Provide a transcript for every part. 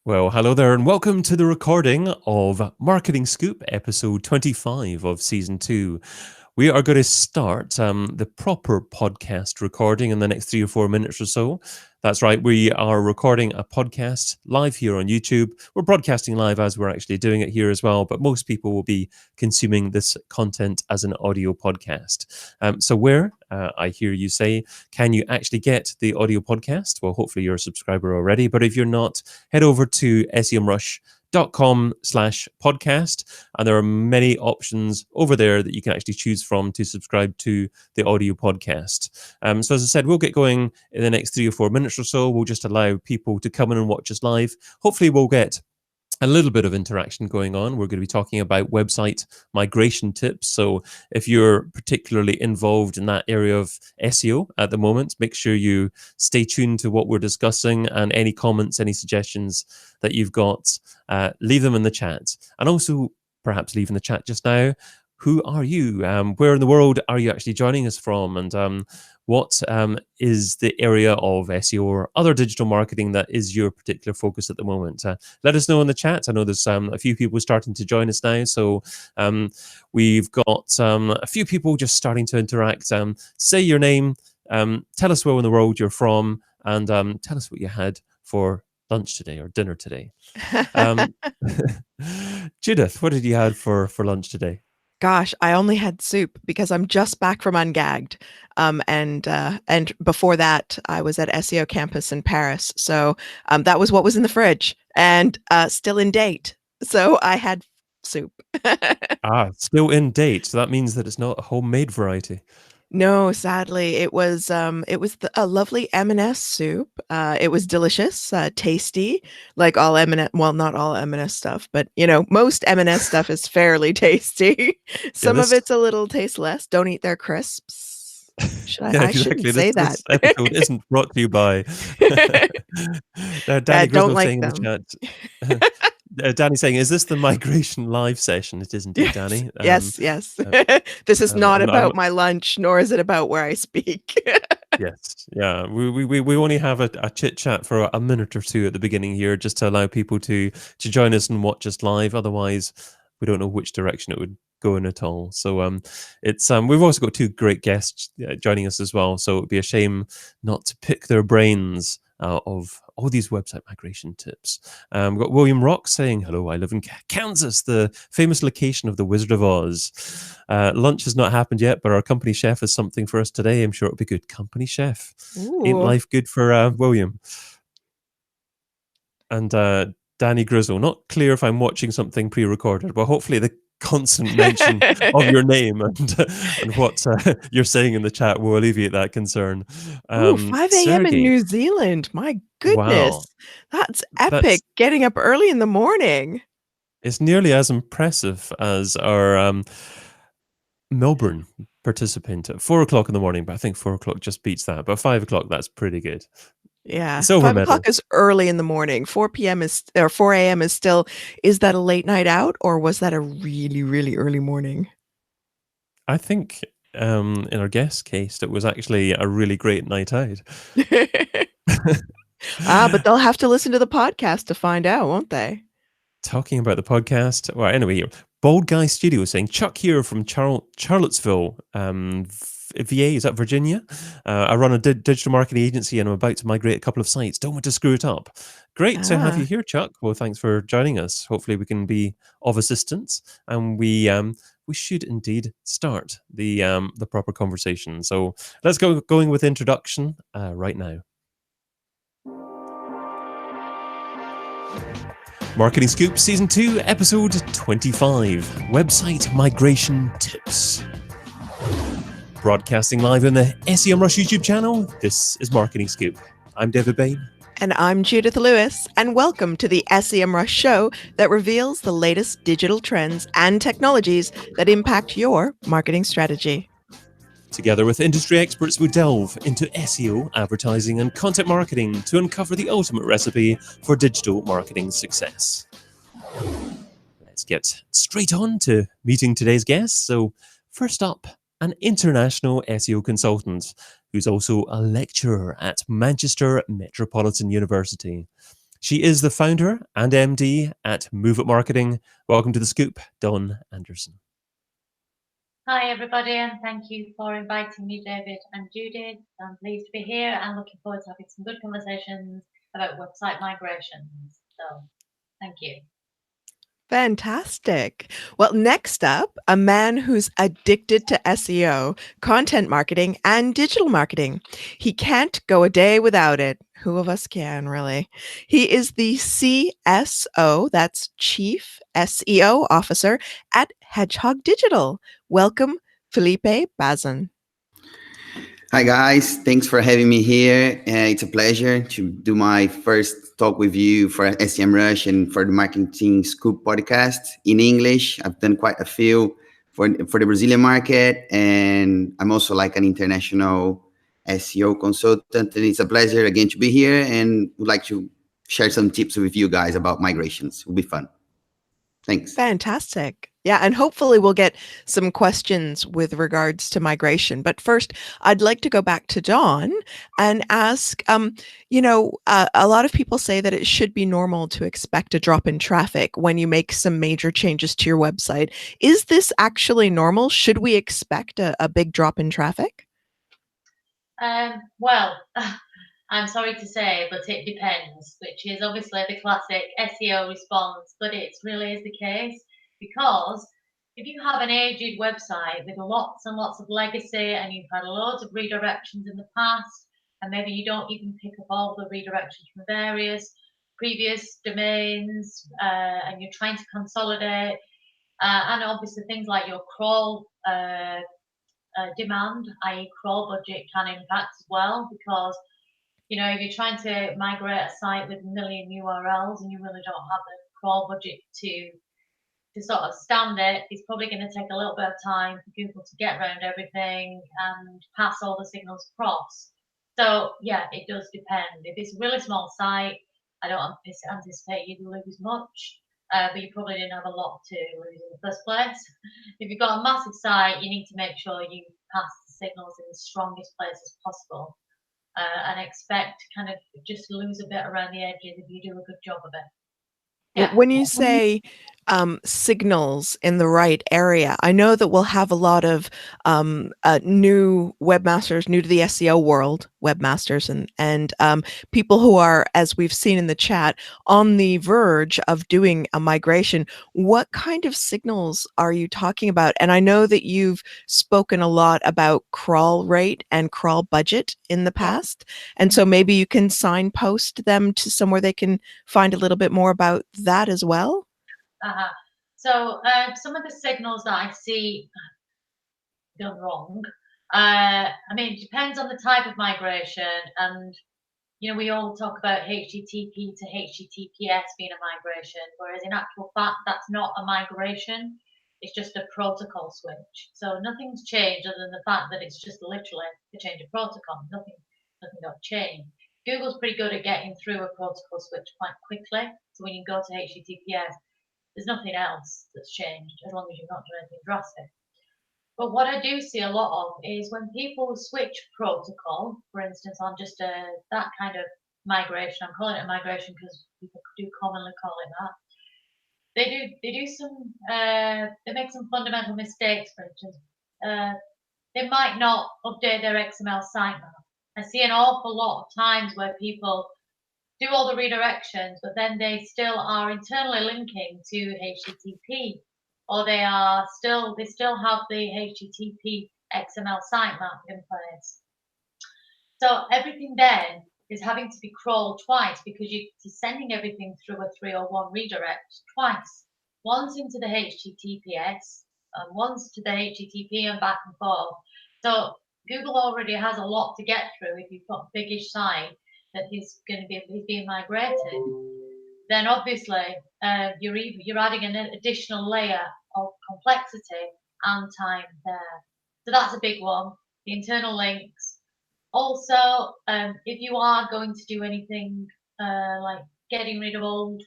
Well, hello there, and welcome to the recording of Marketing Scoop, episode 25 of season 2. We are going to start the proper podcast recording in the next 3 or 4 minutes or so. That's right, we are recording a podcast live here on YouTube. We're broadcasting live as we're actually doing it here as well, but most people will be consuming this content as an audio podcast. So where, I hear you say, can you actually get the audio podcast? Well, hopefully you're a subscriber already, but if you're not, head over to semrush.com/podcast, and there are many options over there that you can actually choose from to subscribe to the audio podcast. So as I said, we'll get going in the next 3 or 4 minutes or so. We'll just allow people to come in and watch us live. Hopefully we'll get a little bit of interaction going on. We're going to be talking about website migration tips. So if you're particularly involved in that area of SEO at the moment, make sure you stay tuned to what we're discussing, and any comments, any suggestions that you've got, leave them in the chat. And also perhaps leave in the chat just now, who are you? Where in the world are you actually joining us from? And what is the area of SEO or other digital marketing that is your particular focus at the moment? Let us know in the chat. I know there's a few people starting to join us now. So we've got a few people just starting to interact. Say your name, tell us where in the world you're from, and tell us what you had for lunch today or dinner today. Judith, what did you have for lunch today? Gosh, I only had soup because I'm just back from Ungagged. And before that, I was at SEO campus in Paris. So that was what was in the fridge, and still in date. So I had soup. Still in date. So that means that it's not a homemade variety. No, sadly, it was a lovely M&S soup. It was delicious, tasty, like all M&S. Well, not all M&S stuff, but most M&S stuff is fairly tasty. Some of it's a little tasteless. Don't eat their crisps. I shouldn't say that. This episode isn't brought to you by Danny don't Grizzle like saying them. in the chat. Danny saying, "Is this the migration live session?" It is indeed, Danny. Yes. This is not about my lunch, nor is it about where I speak. Yes, yeah. We only have a chit chat for a minute or two at the beginning here, just to allow people to join us and watch us live. Otherwise, we don't know which direction it would go in at all. So it's we've also got 2 great guests joining us as well. So it would be a shame not to pick their brains of all these website migration tips. We've got William Rock saying, "Hello, I live in Kansas, the famous location of the Wizard of Oz. Lunch has not happened yet, but our company chef has something for us today. I'm sure it'll be good." Company chef. Ooh. Ain't life good for William? And Danny Grizzle, not clear if I'm watching something pre-recorded, but hopefully the constant mention of your name and what you're saying in the chat will alleviate that concern. 5 a.m. in New Zealand. My goodness. Wow. That's epic. Getting up early in the morning. It's nearly as impressive as our Melbourne participant at 4 o'clock in the morning, but I think 4 o'clock just beats that. But 5 o'clock, that's pretty good. Yeah, Silver 5 medal. o'clock is early in the morning. 4 p.m. or 4 a.m. is still. Is that a late night out, or was that a really, really early morning? I think in our guest case, it was actually a really great night out. But they'll have to listen to the podcast to find out, won't they? Talking about the podcast. Well, anyway, Bald Guy Studio saying, "Chuck here from Charlottesville, VA, is that Virginia? I run a digital marketing agency and I'm about to migrate a couple of sites. Don't want to screw it up." Great to have you here, Chuck. Well, thanks for joining us. Hopefully we can be of assistance, and we should indeed start the proper conversation. So let's going with introduction right now. Marketing Scoop Season 2, Episode 25, Website Migration Tips. Broadcasting live on the Semrush YouTube channel, this is Marketing Scoop. I'm David Bain. And I'm Judith Lewis, and welcome to the Semrush show that reveals the latest digital trends and technologies that impact your marketing strategy. Together with industry experts, we delve into SEO, advertising, and content marketing to uncover the ultimate recipe for digital marketing success. Let's get straight on to meeting today's guests. So, first up, an international SEO consultant who's also a lecturer at Manchester Metropolitan University. She is the founder and MD at Move It Marketing. Welcome to The Scoop, Dawn Anderson. Hi, everybody, and thank you for inviting me, David and Judith. I'm pleased to be here and looking forward to having some good conversations about website migrations. So, thank you. Fantastic. Well, next up, a man who's addicted to SEO, content marketing, and digital marketing. He can't go a day without it. Who of us can, really? He is the CSO, that's Chief SEO Officer at Hedgehog Digital. Welcome, Felipe Bazon. Hi guys, thanks for having me here. It's a pleasure to do my first talk with you for Semrush and for the Marketing Scoop podcast in English. I've done quite a few for the Brazilian market, and I'm also like an international SEO consultant. And it's a pleasure again to be here, and would like to share some tips with you guys about migrations. It'll be fun. Thanks. Fantastic. Yeah, and hopefully we'll get some questions with regards to migration. But first, I'd like to go back to Dawn and ask, a lot of people say that it should be normal to expect a drop in traffic when you make some major changes to your website. Is this actually normal? Should we expect a big drop in traffic? Well, I'm sorry to say, but it depends, which is obviously the classic SEO response, but it really is the case because if you have an aged website with lots and lots of legacy and you've had loads of redirections in the past, and maybe you don't even pick up all the redirections from various previous domains, and you're trying to consolidate, and obviously things like your crawl demand, i.e. crawl budget, can impact as well because if you're trying to migrate a site with a million URLs and you really don't have the crawl budget to sort of stand it, it's probably going to take a little bit of time for Google to get around everything and pass all the signals across. So yeah, it does depend. If it's a really small site, I don't anticipate you to lose much, but you probably didn't have a lot to lose in the first place. If you've got a massive site, you need to make sure you pass the signals in the strongest places possible. And expect kind of just lose a bit around the edges if you do a good job of it. Yeah. When you say signals in the right area, I know that we'll have a lot of new webmasters, new to the SEO world, webmasters, and people who are, as we've seen in the chat, on the verge of doing a migration. What kind of signals are you talking about? And I know that you've spoken a lot about crawl rate and crawl budget in the past. And so maybe you can signpost them to somewhere they can find a little bit more about that as well. So some of the signals that I see done wrong, it depends on the type of migration, and we all talk about HTTP to HTTPS being a migration, whereas in actual fact that's not a migration, it's just a protocol switch. So nothing's changed other than the fact that it's just literally a change of protocol. Nothing got changed. Google's pretty good at getting through a protocol switch quite quickly, so when you go to HTTPS, there's nothing else that's changed as long as you've not done anything drastic. But what I do see a lot of is when people switch protocol, for instance, on just that kind of migration. I'm calling it a migration because people do commonly call it that. They do some they make some fundamental mistakes. For instance, they might not update their XML sitemap. I see an awful lot of times where people do all the redirections, but then they still are internally linking to HTTP, or they still have the HTTP XML sitemap in place. So everything then is having to be crawled twice because you're sending everything through a 301 redirect twice. Once into the HTTPS and once to the HTTP and back and forth. So Google already has a lot to get through if you've got a biggish site that is being migrated. Then obviously you're adding an additional layer of complexity and time there. So that's a big one. The internal links. Also, if you are going to do anything like getting rid of old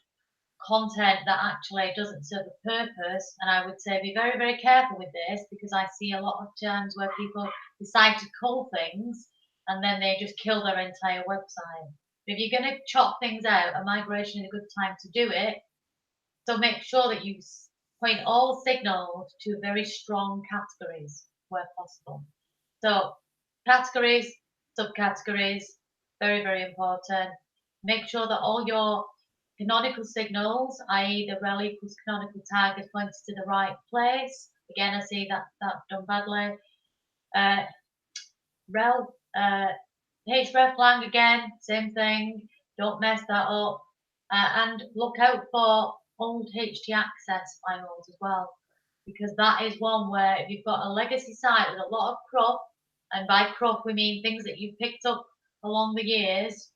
content that actually doesn't serve a purpose, and I would say be very, very careful with this because I see a lot of times where people decide to cull things and then they just kill their entire website If you're going to chop things out, a migration is a good time to do it. So make sure that you point all signals to very strong categories where possible. So categories, subcategories, very, very important. Make sure that all your canonical signals, i.e. the rel equals canonical tag, is pointed to the right place. Again, I see that done badly. Rel, href lang again, same thing. Don't mess that up. And look out for old HT access files as well, because that is one where if you've got a legacy site with a lot of crop, and by crop we mean things that you've picked up along the years,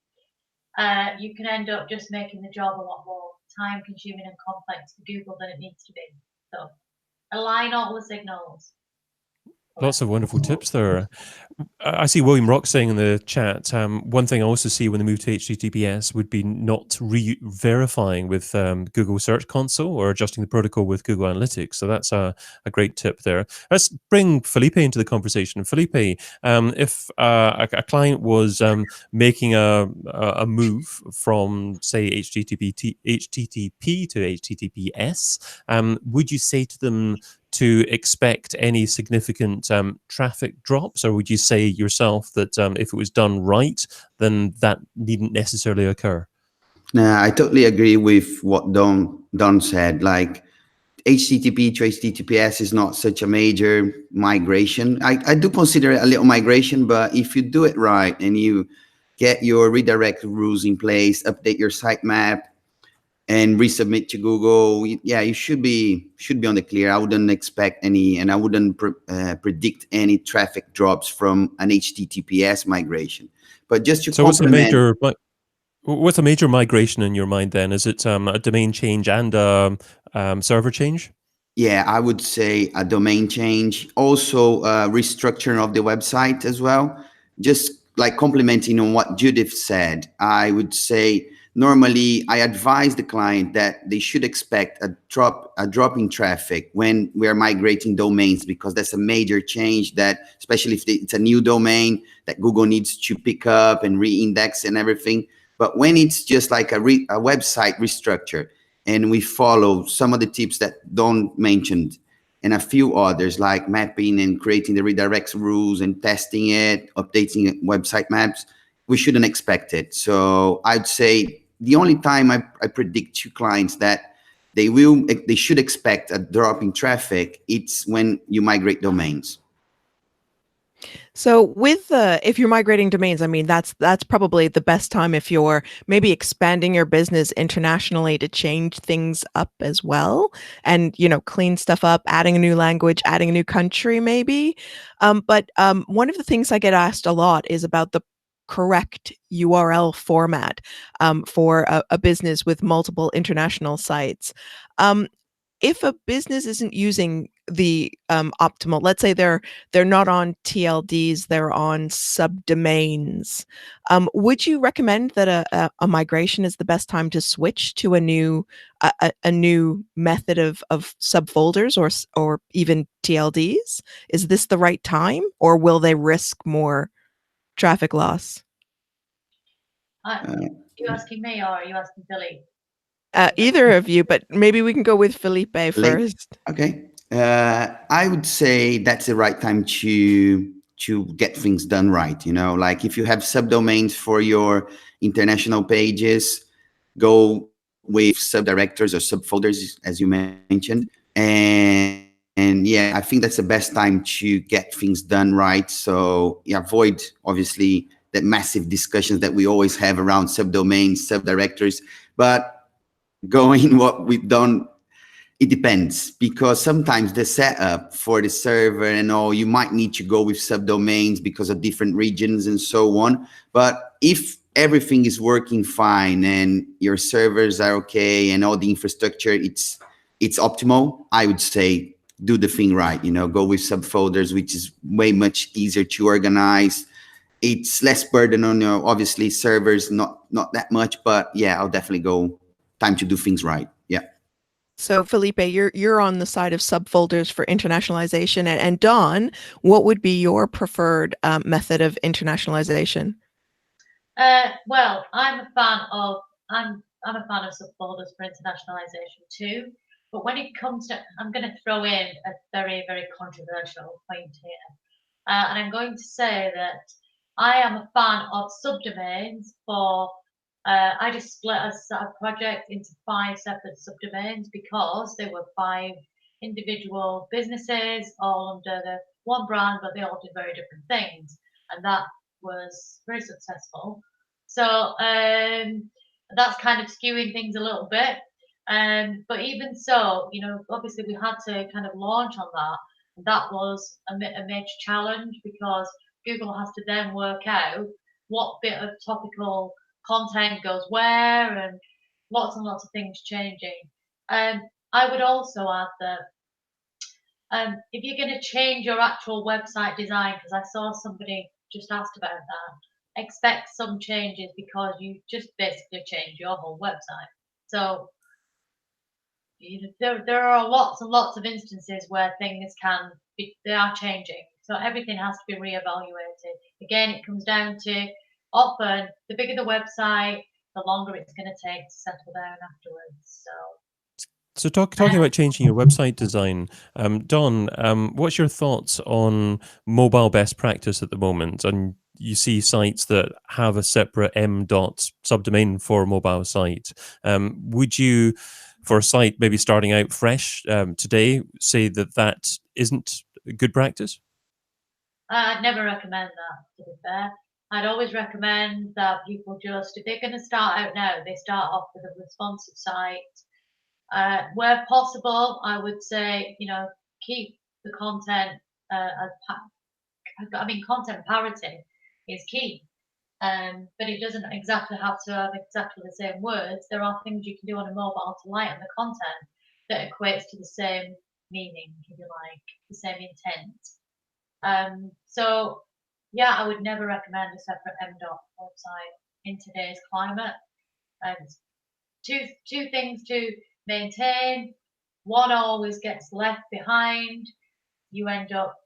you can end up just making the job a lot more time consuming and complex for Google than it needs to be. So align all the signals. Lots of wonderful tips there. I see William Rock saying in the chat, one thing I also see when they move to HTTPS would be not re-verifying with Google Search Console or adjusting the protocol with Google Analytics. So that's a great tip there. Let's bring Felipe into the conversation. Felipe, if a client was making a move from, say, HTTP to HTTPS, would you say to them to expect any significant traffic drops, or would you say yourself that if it was done right, then that needn't necessarily occur? Nah, I totally agree with what Don said. Like HTTP to HTTPS is not such a major migration. I do consider it a little migration, but if you do it right and you get your redirect rules in place, update your sitemap, and resubmit to Google, yeah, you should be on the clear. I wouldn't expect any, and I wouldn't predict any traffic drops from an HTTPS migration. But just to complement, what's a major migration in your mind then? Is it a domain change and a server change? yeah, I would say a domain change, also restructuring of the website as well. Just like complementing on what Judith said, I would say normally I advise the client that they should expect a drop in traffic when we're migrating domains, because that's a major change that, especially if it's a new domain that Google needs to pick up and re-index and everything. But when it's just like a website restructure, and we follow some of the tips that Don mentioned and a few others like mapping and creating the redirects rules and testing it, updating website maps, we shouldn't expect it. So I'd say the only time I predict to clients that they should expect a drop in traffic, it's when you migrate domains. So with if you're migrating domains, I mean, that's probably the best time if you're maybe expanding your business internationally to change things up as well, and clean stuff up, adding a new language, adding a new country maybe. But one of the things I get asked a lot is about the correct URL format for a business with multiple international sites. If a business isn't using the optimal, let's say they're not on TLDs, they're on subdomains, would you recommend that a migration is the best time to switch to a new method of subfolders or even TLDs? Is this the right time, or will they risk more traffic loss? Are you asking me or are you asking Billy? Either of you, but maybe we can go with Felipe first. Okay. I would say that's the right time to get things done right. Like if you have subdomains for your international pages, go with subdirectors or subfolders, as you mentioned. And yeah, I think that's the best time to get things done right. So avoid, obviously, the massive discussions that we always have around subdomains, subdirectors. But going what we've done, it depends, because sometimes the setup for the server and all, you might need to go with subdomains because of different regions and so on. But if everything is working fine and your servers are okay and all the infrastructure, it's optimal, I would say do the thing right. Go with subfolders, which is way much easier to organize. It's less burden on your, obviously, servers, not that much, but yeah, I'll definitely go time to do things right. Yeah. So Felipe, you're on the side of subfolders for internationalization, and Don, what would be your preferred method of internationalization? Well, I'm a fan of subfolders for internationalization too. But when it comes to, I'm going to throw in a very, very controversial point here. And I'm going to say that I am a fan of subdomains for, I just split a project into 5 separate subdomains because they were 5 individual businesses all under the one brand, but they all did very different things. And that was very successful. So that's kind of skewing things a little bit. But even so, obviously we had to kind of launch on that. That was a major challenge because Google has to then work out what bit of topical content goes where and lots and lots of things changing. I would also add that if you're going to change your actual website design, because I saw somebody just asked about that, expect some changes because you just basically change your whole website. So there are lots and lots of instances where things they are changing. So everything has to be reevaluated. Again, it comes down to often the bigger the website, the longer it's going to take to settle down afterwards. So talking about changing your website design, Don, what's your thoughts on mobile best practice at the moment? And you see sites that have a separate subdomain for a mobile site. Would you, for a site maybe starting out fresh today, say that isn't good practice? I'd never recommend that, to be fair. I'd always recommend that people just, if they're going to start out now, they start off with a responsive site. Where possible, I would say, keep the content content parity is key. But it doesn't exactly have to have exactly the same words. There are things you can do on a mobile to lighten the content that equates to the same meaning, if you like, the same intent. So yeah, I would never recommend a separate M-Dot website in today's climate. Two things to maintain. One always gets left behind. You end up,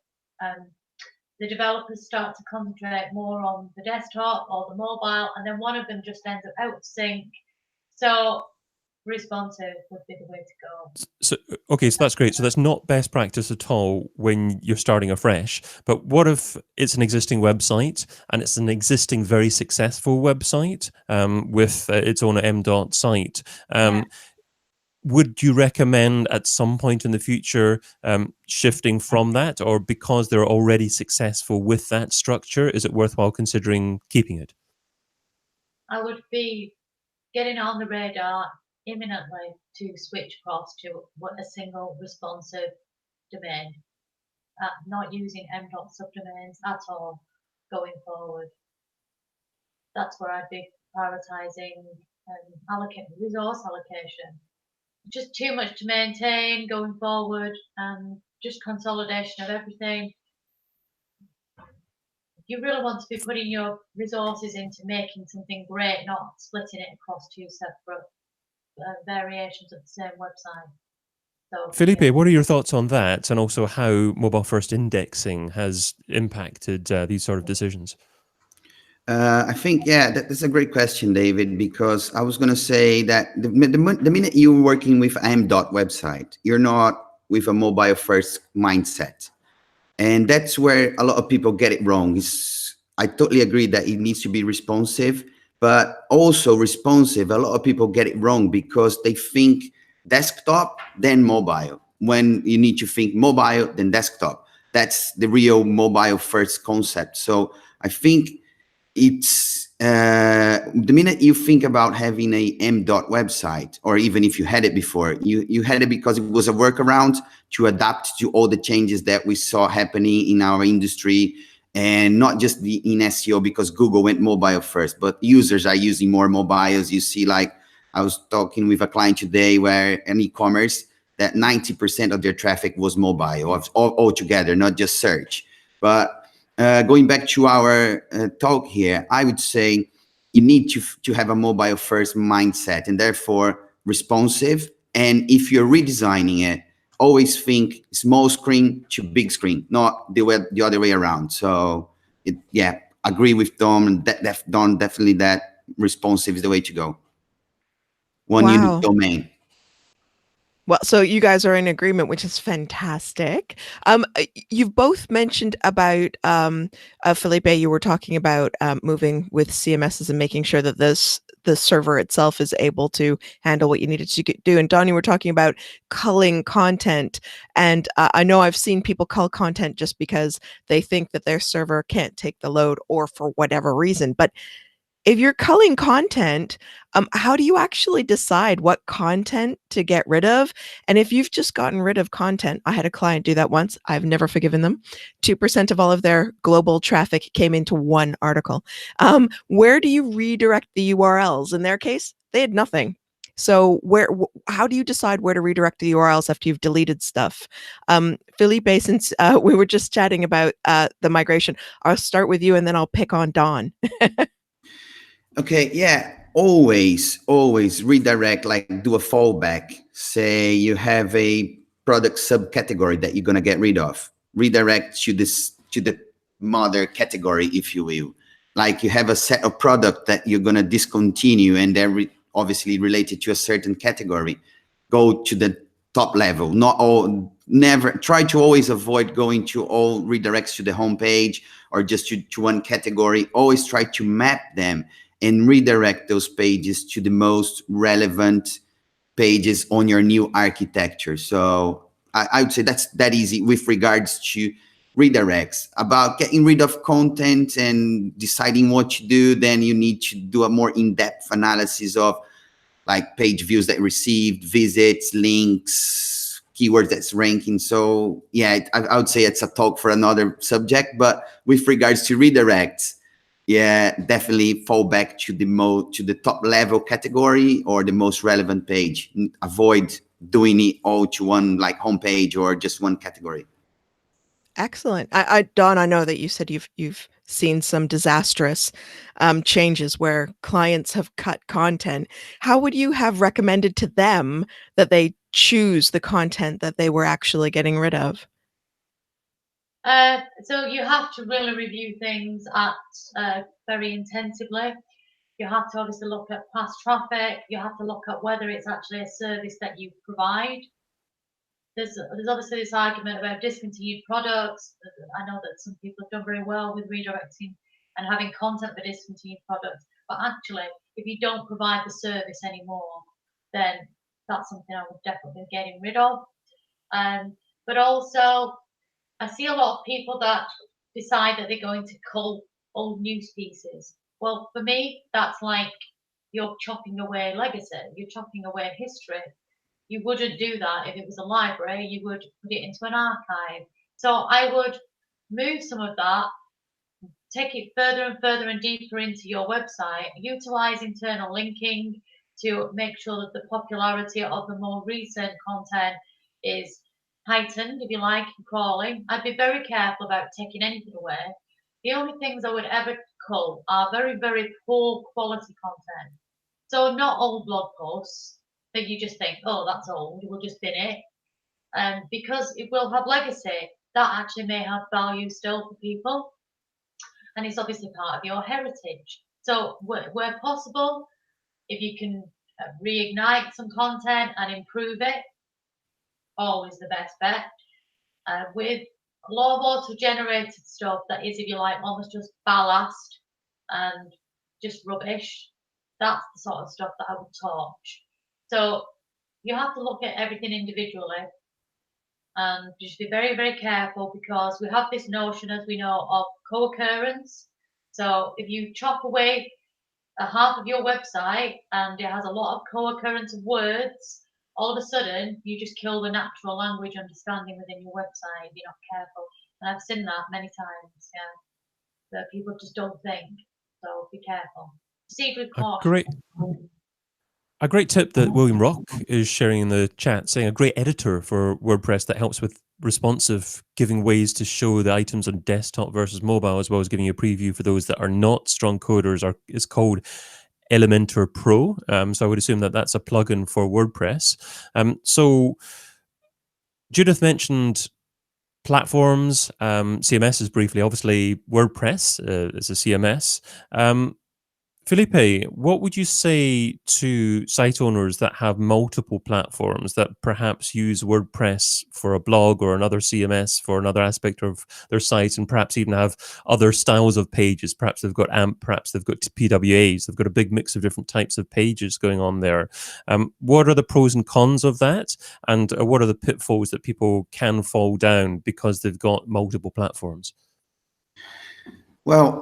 the developers start to concentrate more on the desktop or the mobile, and then one of them just ends up out of sync. So responsive would be the way to go. So that's great. So that's not best practice at all when you're starting afresh. But what if it's an existing website and it's an existing very successful website with its own M-Dot site? Would you recommend at some point in the future shifting from that, or because they're already successful with that structure, is it worthwhile considering keeping it? I would be getting on the radar imminently to switch across to a single responsive domain, not using M-Dot subdomains at all going forward. That's where I'd be prioritizing resource allocation. Just too much to maintain going forward, and just consolidation of everything. You really want to be putting your resources into making something great, not splitting it across 2 separate variations of the same website. So, Felipe, what are your thoughts on that, and also how mobile first indexing has impacted these sort of decisions? I think, that's a great question, David, because I was going to say that the minute you're working with M-Dot website, you're not with a mobile first mindset. And that's where a lot of people get it wrong. I totally agree that it needs to be responsive, but also responsive. A lot of people get it wrong because they think desktop, then mobile. When you need to think mobile, then desktop. That's the real mobile first concept. So I think it's the minute you think about having a M-Dot website, or even if you had it before, you had it because it was a workaround to adapt to all the changes that we saw happening in our industry, and not just in SEO because Google went mobile first, but users are using more mobiles. You see, like I was talking with a client today where an e-commerce that 90% of their traffic was mobile altogether, not just search. But going back to our talk here, I would say you need to have a mobile first mindset, and therefore responsive. And if you're redesigning it, always think small screen to big screen, not the other way around. So agree with Dom, and Dom, definitely that responsive is the way to go. One unique domain. Well, so you guys are in agreement, which is fantastic. You've both mentioned about Felipe. You were talking about moving with CMSs and making sure that the server itself is able to handle what you needed to do. And Don, you were talking about culling content. And I know I've seen people cull content just because they think that their server can't take the load or for whatever reason. But if you're culling content, how do you actually decide what content to get rid of? And if you've just gotten rid of content, I had a client do that once. I've never forgiven them. 2% of all of their global traffic came into one article. Where do you redirect the URLs? In their case, they had nothing. So how do you decide where to redirect the URLs after you've deleted stuff? Felipe, since we were just chatting about the migration, I'll start with you and then I'll pick on Don. Okay, yeah, always redirect, like do a fallback. Say you have a product subcategory that you're gonna get rid of. Redirect to the mother category, if you will. Like you have a set of product that you're gonna discontinue and they're obviously related to a certain category. Go to the top level. Never try to always avoid going to all redirects to the homepage or just to one category. Always try to map them and redirect those pages to the most relevant pages on your new architecture. So I would say that's that easy with regards to redirects. About getting rid of content and deciding what to do, then you need to do a more in-depth analysis of like page views that received, visits, links, keywords that's ranking. So yeah, I would say it's a talk for another subject, but with regards to redirects, yeah, definitely fall back to the top level category or the most relevant page. Avoid doing it all to one like homepage or just one category. Excellent. Don, I know that you said you've seen some disastrous changes where clients have cut content. How would you have recommended to them that they choose the content that they were actually getting rid of? So you have to really review things very intensively. You have to obviously look at past traffic. You have to look at whether it's actually a service that you provide. There's obviously this argument about discontinued products. I know that some people have done very well with redirecting and having content for discontinued products. But actually, if you don't provide the service anymore, then that's something I would definitely be getting rid of. But also, I see a lot of people that decide that they're going to cull old news pieces. Well, for me, that's like you're chopping away legacy. You're chopping away history. You wouldn't do that if it was a library. You would put it into an archive. So I would move some of that, take it further and further and deeper into your website, utilize internal linking to make sure that the popularity of the more recent content is heightened, if you like, in crawling. I'd be very careful about taking anything away. The only things I would ever cull are very, very poor quality content. So not old blog posts that you just think, oh, that's old, we'll just bin it. Because it will have legacy, that actually may have value still for people. And it's obviously part of your heritage. So where possible, if you can reignite some content and improve it, always the best bet. With a lot of auto-generated stuff that is, if you like, almost just ballast and just rubbish, that's the sort of stuff that I would torch. So you have to look at everything individually and just be very, very careful, because we have this notion, as we know, of co-occurrence. So if you chop away a half of your website and it has a lot of co-occurrence of words, all of a sudden you just kill the natural language understanding within your website if you're not careful. And I've seen that many times, yeah, that people just don't think. So be careful. Proceed with caution. A great tip that William Rock is sharing in the chat, saying a great editor for WordPress that helps with responsive, giving ways to show the items on desktop versus mobile, as well as giving you a preview for those that are not strong coders, is called Elementor Pro. So I would assume that that's a plugin for WordPress. So Judith mentioned platforms, CMSs briefly. Obviously, WordPress is a CMS. Felipe, what would you say to site owners that have multiple platforms that perhaps use WordPress for a blog or another CMS for another aspect of their site, and perhaps even have other styles of pages? Perhaps they've got AMP, perhaps they've got PWAs, they've got a big mix of different types of pages going on there. What are the pros and cons of that? And what are the pitfalls that people can fall down because they've got multiple platforms? Well,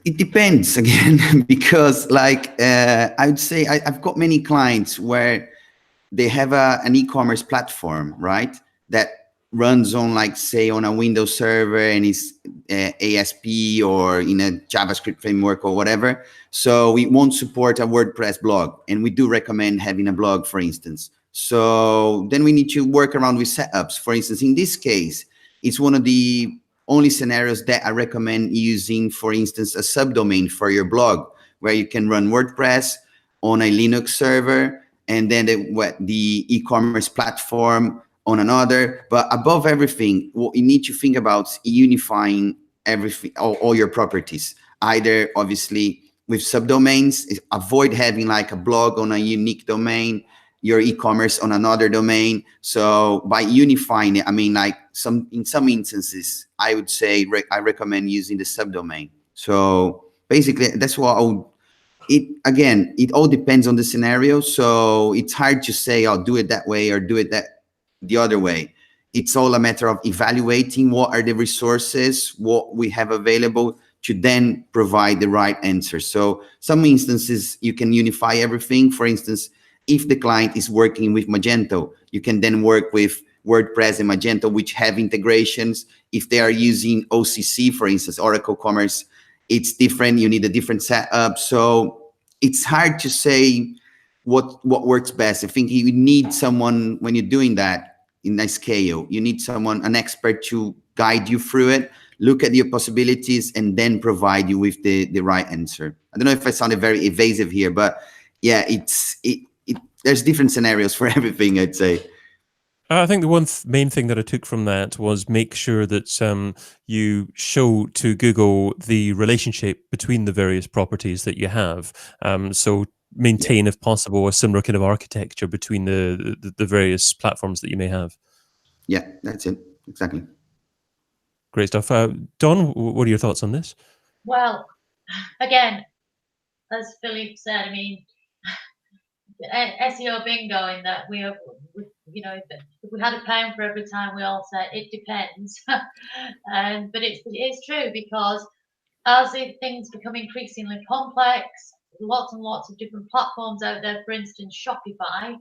it depends again, because I would say I've got many clients where they have an e-commerce platform, right? That runs on, like, say, on a Windows server, and is ASP or in a JavaScript framework or whatever. So we won't support a WordPress blog, and we do recommend having a blog, for instance. So then we need to work around with setups. For instance, in this case, it's one of the only scenarios that I recommend using, for instance, a subdomain for your blog, where you can run WordPress on a Linux server, and then the e-commerce platform on another. But above everything, what you need to think about is unifying everything, all your properties, either obviously with subdomains. Avoid having like a blog on a unique domain, your e-commerce on another domain. So by unifying it, I mean, like, in some instances, I would say I recommend using the subdomain. So basically, that's what I would. It all depends on the scenario. So it's hard to say, I'll do it that way or do it the other way. It's all a matter of evaluating what are the resources, what we have available, to then provide the right answer. So some instances you can unify everything. For instance, if the client is working with Magento, you can then work with WordPress and Magento, which have integrations. If they are using OCC, for instance, Oracle Commerce, it's different. You need a different setup. So it's hard to say what works best. I think you need someone, when you're doing that in a scale, you need someone, an expert, to guide you through it, look at your possibilities, and then provide you with the right answer. I don't know if I sounded very evasive here, but yeah, there's different scenarios for everything, I'd say. I think the one main thing that I took from that was make sure that you show to Google the relationship between the various properties that you have. So maintain, if possible, a similar kind of architecture between the various platforms that you may have. Yeah, that's it. Exactly. Great stuff. Don, what are your thoughts on this? Well, again, as Philippe said, I mean, SEO bingo, in that we if we had a pound for every time we all said it depends. But it is true, because as things become increasingly complex, lots and lots of different platforms out there. For instance, Shopify,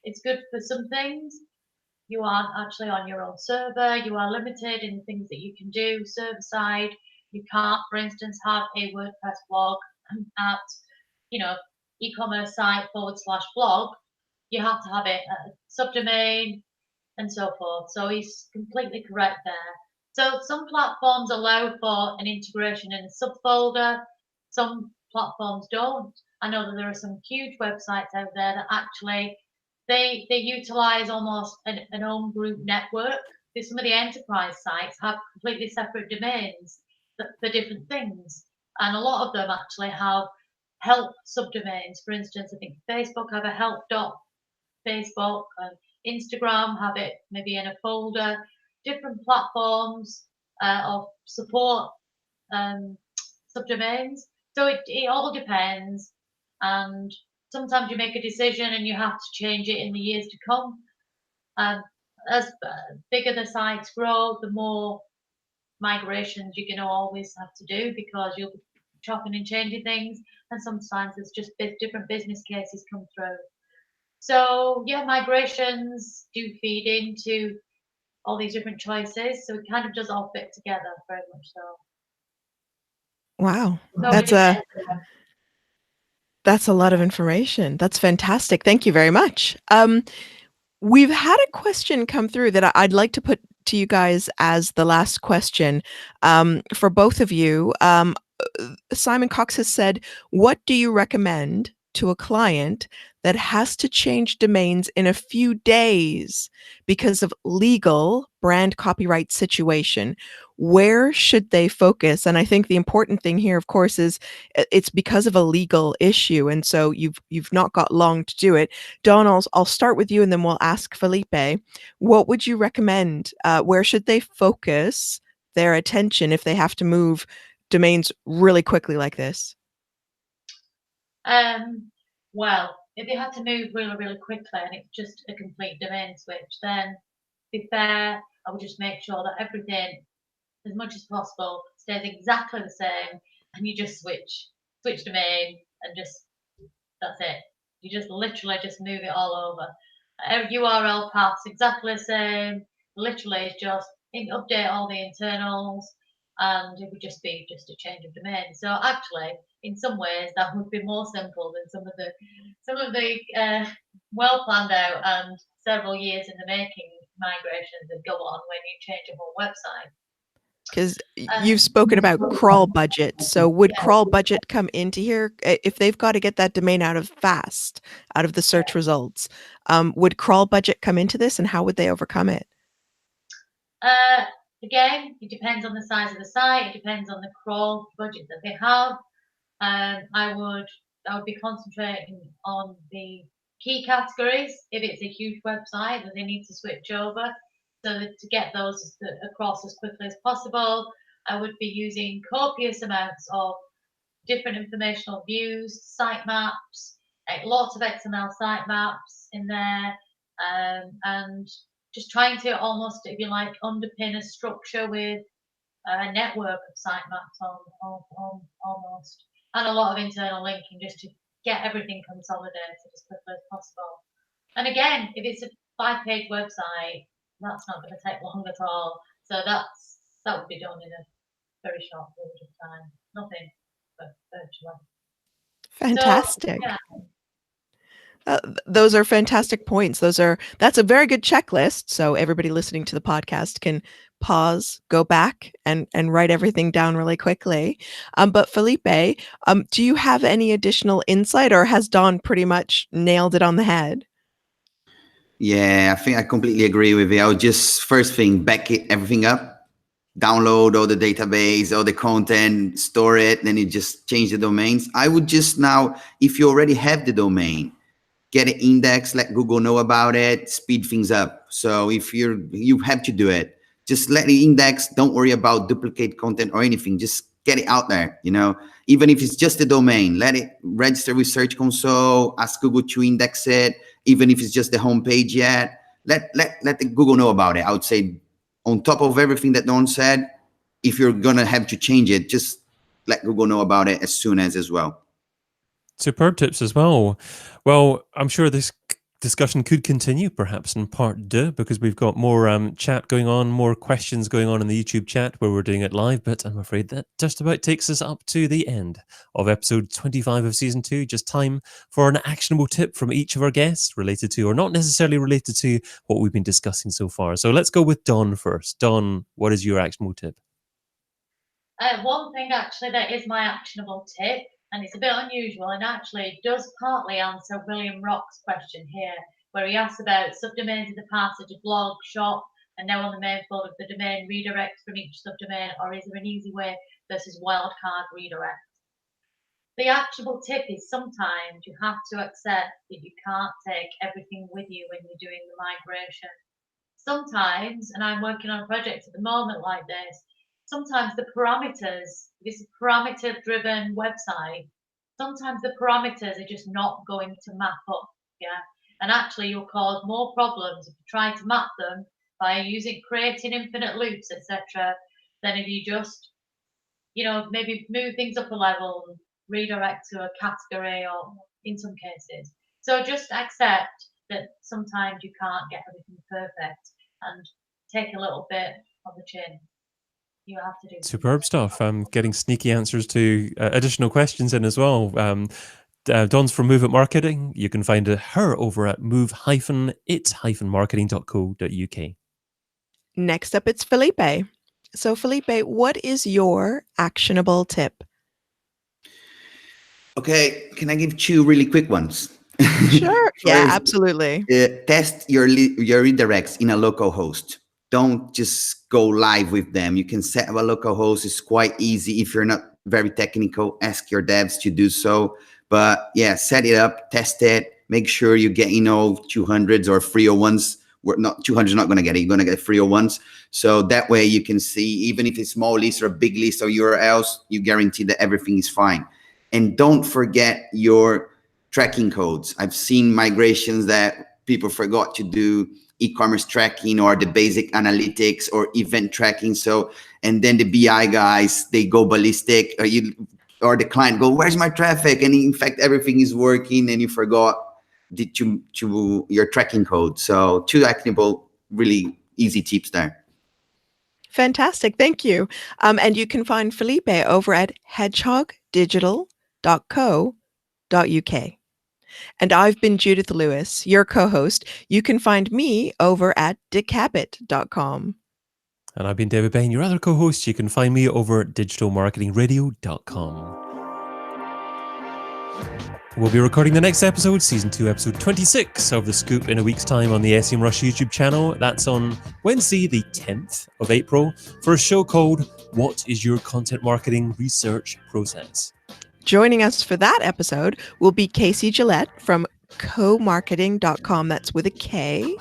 it's good for some things. You aren't actually on your own server. You are limited in the things that you can do server side. You can't, for instance, have a WordPress blog at, e-commerce site /blog. You have to have it at a subdomain and so forth. So he's completely correct there. So some platforms allow for an integration in a subfolder. Some platforms don't. I know that there are some huge websites out there that actually they utilize almost an own group network. Some of the enterprise sites have completely separate domains for different things, and a lot of them actually have help subdomains. For instance, I think Facebook have a help.facebook, and Instagram have it maybe in a folder. Different platforms of support subdomains. So it all depends, and sometimes you make a decision and you have to change it in the years to come. As bigger the sites grow, the more migrations you're going to always have to do, because you'll be chopping and changing things, and sometimes there's just different business cases come through. So yeah, migrations do feed into all these different choices, so it kind of does all fit together, very much so. Wow, So that's a lot of information. That's fantastic. Thank you very much. We've had a question come through that I'd like to put to you guys as the last question for both of you. Simon Cox has said, what do you recommend to a client that has to change domains in a few days because of legal brand copyright situation, where should they focus? And I think the important thing here, of course, is it's because of a legal issue, and so you've not got long to do it. Don, I'll start with you, and then we'll ask Felipe. What would you recommend? Where should they focus their attention if they have to move domains really quickly like this? Well, if they had to move really, really quickly and it's just a complete domain switch, then to be fair, I would just make sure that everything, as much as possible, stays exactly the same, and you just switch domain and just that's it. You just literally just move it all over. URL paths exactly the same. Literally just update all the internals, and it would just be just a change of domain. So actually, in some ways, that would be more simple than some of the well planned out and several years in the making migrations that go on when you change a whole website. Because you've spoken about crawl budget. So would crawl budget come into here if they've got to get that domain out of the search results? Would crawl budget come into this, and how would they overcome it? Again, it depends on the size of the site. It depends on the crawl budget that they have. I would be concentrating on the key categories if it's a huge website that they need to switch over. So that to get those across as quickly as possible, I would be using copious amounts of different informational views, sitemaps, lots of XML sitemaps in there, and just trying to almost, if you like, underpin a structure with a network of sitemaps on almost, and a lot of internal linking just to get everything consolidated as quickly as possible. And again, if it's a 5-page website, that's not going to take long at all. So that would be done in a very short period of time. Nothing but virtual. Fantastic. So, yeah. Those are fantastic points. That's a very good checklist. So everybody listening to the podcast can pause, go back, and write everything down really quickly. But Felipe, do you have any additional insight, or has Don pretty much nailed it on the head? Yeah, I think I completely agree with you. I would just first thing back everything up, download all the database, all the content, store it, then you just change the domains. I would just now, if you already have the domain, get an index, let Google know about it, speed things up. So if you have to do it, just let the index, don't worry about duplicate content or anything, just get it out there, even if it's just a domain, let it register with Search Console, ask Google to index it, even if it's just the homepage yet, let the Google know about it. I would say on top of everything that Don said, if you're gonna have to change it, just let Google know about it as soon as well. Superb tips as well. Well, I'm sure this discussion could continue perhaps in part 2 because we've got more chat going on, more questions going on in the YouTube chat where we're doing it live, but I'm afraid that just about takes us up to the end of episode 25 of season 2. Just time for an actionable tip from each of our guests related to, or not necessarily related to, what we've been discussing so far. So let's go with Don first. Don, what is your actionable tip? One thing actually that is my actionable tip, and it's a bit unusual, and actually does partly answer William Rock's question here, where he asks about subdomains in the past such as blog, shop, and now on the main fold of the domain, redirect from each subdomain, or is there an easy way versus wildcard redirect? The actionable tip is sometimes you have to accept that you can't take everything with you when you're doing the migration. Sometimes, and I'm working on a project at the moment like this, sometimes the parameters, this is parameter-driven website, sometimes the parameters are just not going to map up, yeah? And actually you'll cause more problems if you try to map them by creating infinite loops, etc., than if you just, maybe move things up a level and redirect to a category or in some cases. So just accept that sometimes you can't get everything perfect and take a little bit on the chin. You have to do superb stuff. Getting sneaky answers to additional questions in as well. Don's from Move It Marketing. You can find her over at move-it-marketing.co.uk. Next up, it's Felipe. So Felipe, what is your actionable tip? Okay, can I give 2 really quick ones? Sure. Yeah, First, absolutely. test your redirects in a local host. Don't just go live with them. You can set up a local host. It's quite easy. If you're not very technical, ask your devs to do so. But yeah, set it up, test it, make sure you get 200s or 301s. We're not 200 not going to get it. You're going to get 301s. So that way you can see, even if it's small list or a big list of URLs, you guarantee that everything is fine. And don't forget your tracking codes. I've seen migrations that people forgot to do e-commerce tracking or the basic analytics or event tracking. So, and then the BI guys, they go ballistic, or the client go, where's my traffic? And in fact, everything is working and you forgot your tracking code. So 2 actionable, really easy tips there. Fantastic. Thank you. And you can find Felipe over at hedgehogdigital.co.uk. And I've been Judith Lewis, your co-host. You can find me over at decapit.com. And I've been David Bain, your other co-host. You can find me over at digitalmarketingradio.com. We'll be recording the next episode, Season 2, Episode 26 of The Scoop in a week's time on the SEMrush YouTube channel. That's on Wednesday, the 10th of April, for a show called What is Your Content Marketing Research Process? Joining us for that episode will be Casey Gillette from comarketing.com, that's with a K,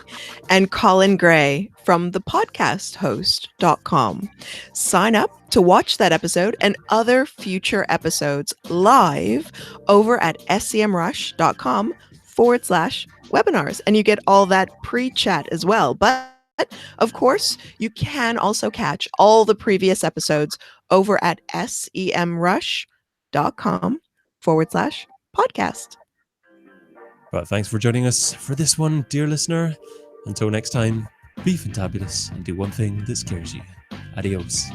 and Colin Gray from thepodcasthost.com. Sign up to watch that episode and other future episodes live over at semrush.com/webinars. And you get all that pre-chat as well. But of course, you can also catch all the previous episodes over at semrush.com/podcast. But thanks for joining us for this one, dear listener. Until next time, be fantabulous and do one thing that scares you. Adios.